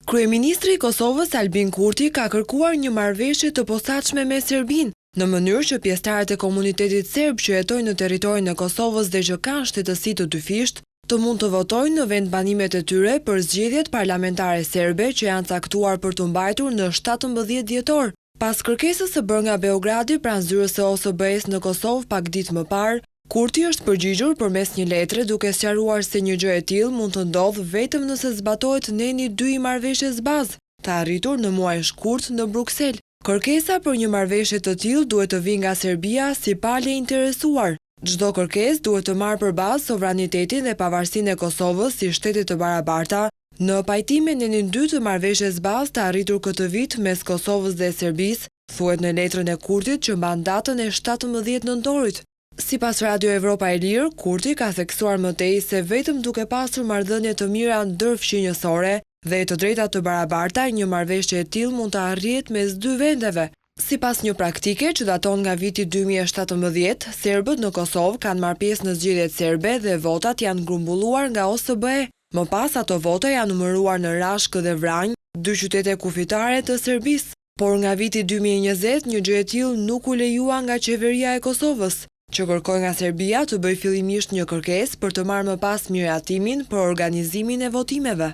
Kryeministri i Kosovës Albin Kurti ka kërkuar një marrëveshje të posaçme me Serbinë, në mënyrë që pjesëtarët e komunitetit serb që jetojnë në territorin e Kosovës dhe që kanë shtetësi të dyfisht, të mund të votojnë në vendbanimet e tyre për zgjedhjet parlamentare serbe që janë caktuar për të mbajtur në 17 dhjetor. Pas kërkesës së bërë nga Beogradi pranë zyrës së OSBE-s në Kosovë pak ditë më parë, Kurti është përgjigjur përmes një letre duke sqaruar se një gjë e tillë mund të ndodhë vetëm nëse zbatohet neni 2 i marrëveshjes bazë, të arritur në muajin shkurt në Bruksel. Kërkesa për një marrëveshje të tillë duhet të vijë nga Serbia si palë e interesuar. Çdo kërkesë duhet të marrë përballë sovranitetin dhe pavarësinë e Kosovës si shtete të barabarta, në pajtim me nenin 2 të marrëveshjes bazë të arritur këtë vit mes Kosovës dhe Serbisë, thuhet në letrën e Kurtit që mban datën e 17 nëntorit. Sipas Radio Evropa e Lirë, Kurti ka theksuar më tej se vetëm duke pasur marrëdhënie të mira ndërfshinjësore dhe të drejta të barabarta, një marrëveshje e tillë mund të arrihet mes 2 vendeve. Sipas një praktike që daton nga viti 2017, serbët në Kosovë kanë marrë pjesë në zgjedhjet serbe dhe votat janë grumbulluar nga OSBE. Më pas ato vota janë numëruar në Rashkë dhe Vranj, 2 qytete kufitare të Serbisë. Por nga viti 2020 një gjë e tillë nuk u lejua nga qeveria e Kosovës, që kërkoi nga Serbia të bëjë fillimisht një kërkesë për të marrë më pas miratimin për organizimin e votimeve.